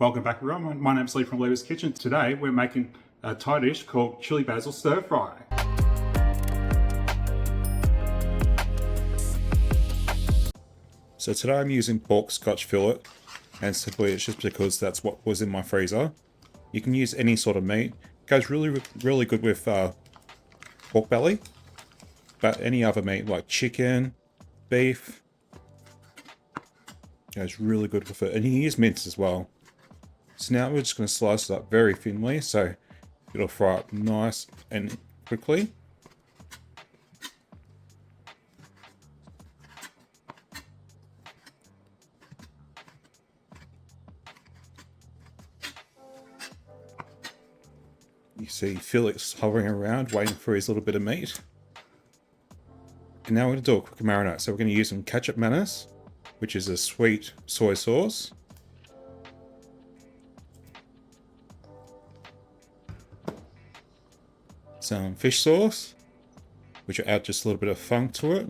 Welcome back everyone, my name's Lee from Lever's Kitchen. Today we're making a Thai dish called chili basil stir fry. So today I'm using pork scotch fillet, and simply it's just because that's what was in my freezer. You can use any sort of meat. It goes really good with pork belly, but any other meat like chicken, beef, goes really good with it. And you can use mince as well. So now we're just going to slice it up very thinly so it'll fry up nice and quickly. You see Felix hovering around waiting for his little bit of meat. And now we're going to do a quick marinade. So we're going to use some ketchup mayonnaise, which is a sweet soy sauce. Some fish sauce, which will add just a little bit of funk to it.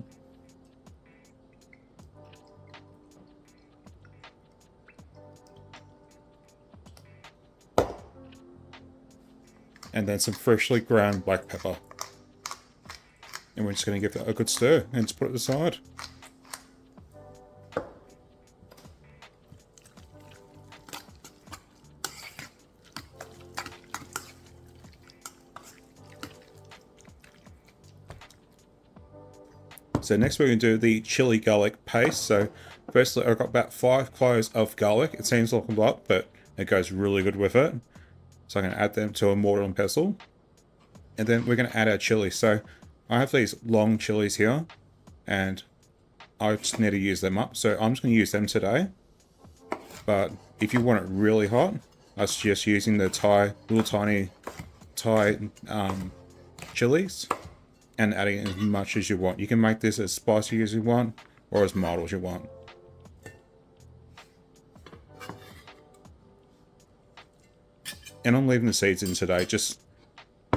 And then some freshly ground black pepper. And we're just going to give that a good stir and just put it aside. So next we're going to do the chili garlic paste. So firstly I've got about 5 cloves of garlic. It seems like a lot, but it goes really good with it. So I'm going to add them to a mortar and pestle. And then we're going to add our chili. So I have these long chilies here, and I just need to use them up. So I'm just going to use them today. But if you want it really hot, I suggest using the little tiny Thai chilies and adding as much as you want. You can make this as spicy as you want or as mild as you want. And I'm leaving the seeds in today just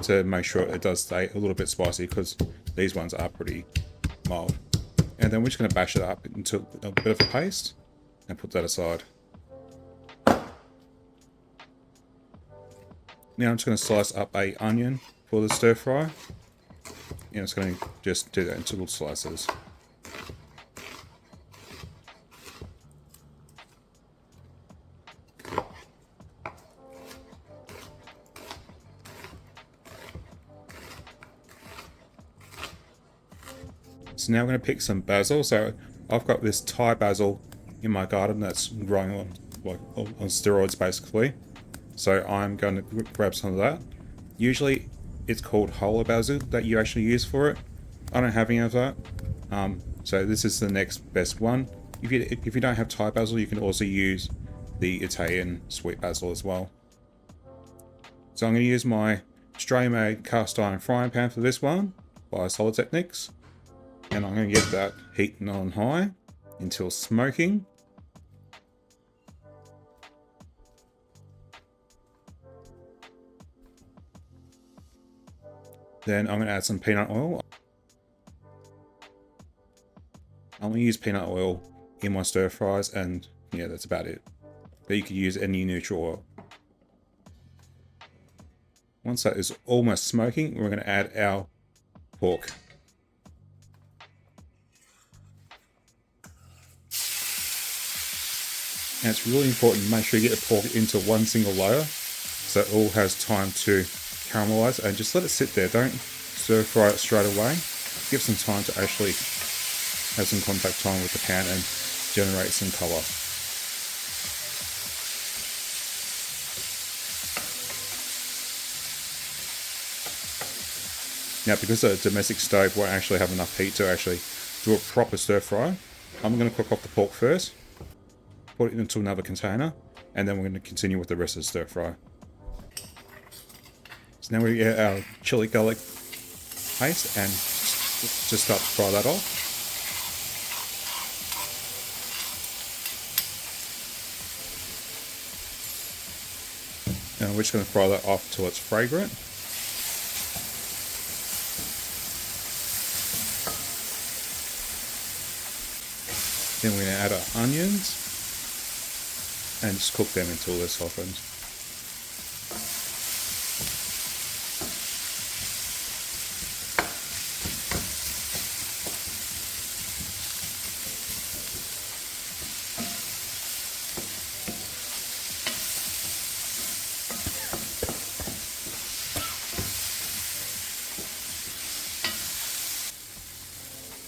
to make sure it does stay a little bit spicy, because these ones are pretty mild. And then we're just going to bash it up into a bit of a paste and put that aside. Now I'm just going to slice up an onion for the stir fry. And it's going to just do that into little slices. So now I'm going to pick some basil. So I've got this Thai basil in my garden that's growing on steroids basically. So I'm going to grab some of that. Usually it's called whole basil that you actually use for it. I don't have any of that. So this is the next best one. If you don't have Thai basil, you can also use the Italian sweet basil as well. So I'm going to use my Australian-made cast iron frying pan for this one by Solid Techniques. And I'm going to get that heating on high until smoking. Then I'm going to add some peanut oil. I'm going to use peanut oil in my stir fries, and yeah, that's about it. But you could use any neutral oil. Once that is almost smoking, we're going to add our pork. And it's really important to make sure you get the pork into one single layer so it all has time to caramelize, and just let it sit there. Don't stir fry it straight away. Give some time to actually have some contact time with the pan and generate some color. Now, because the domestic stove won't actually have enough heat to actually do a proper stir fry, I'm going to cook off the pork first, put it into another container, and then we're going to continue with the rest of the stir fry. So now we get our chili garlic paste and just start to fry that off. And we're just going to fry that off till it's fragrant. Then we're going to add our onions. and just cook them until they're softened.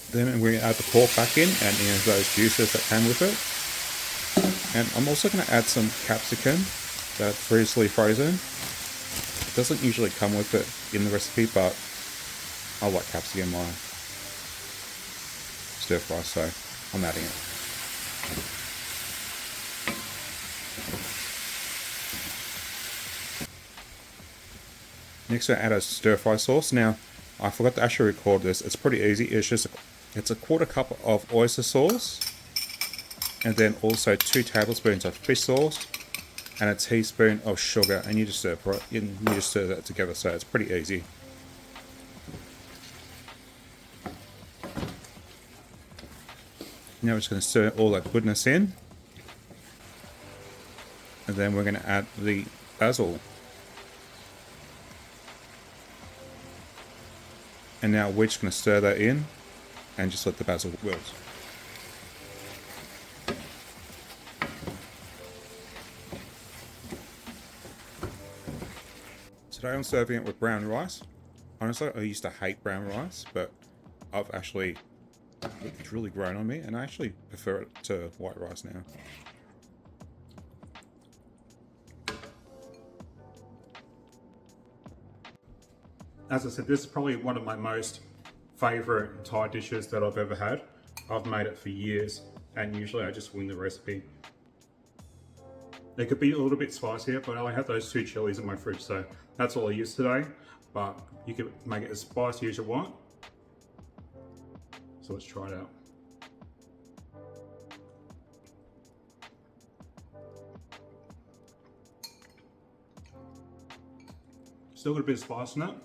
Then we're going to add the pork back in and those juices that came with it. And I'm also going to add some capsicum that's previously frozen. It doesn't usually come with it in the recipe, but I like capsicum in my stir fry, so I'm adding it. Next, I add a stir fry sauce. Now, I forgot to actually record this. It's pretty easy. It's a quarter cup of oyster sauce, and then also 2 tablespoons of fish sauce, and a teaspoon of sugar. And you just stir that together. So it's pretty easy. Now we're just going to stir all that goodness in, and then we're going to add the basil. And now we're just going to stir that in and just let the basil wilt. Today I'm serving it with brown rice. Honestly, I used to hate brown rice, but it's really grown on me, and I actually prefer it to white rice now. As I said, this is probably one of my most favourite Thai dishes that I've ever had. I've made it for years, and usually I just wing the recipe. It could be a little bit spicier, but I have those 2 chilies in my fridge, so that's all I use today. But you can make it as spicy as you want. So let's try it out. Still got a bit of spice in it.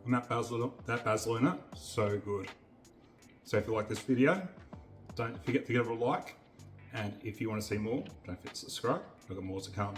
And that basil in it, so good. So if you like this video, don't forget to give it a like. And if you want to see more, don't forget to subscribe. I've got more to come.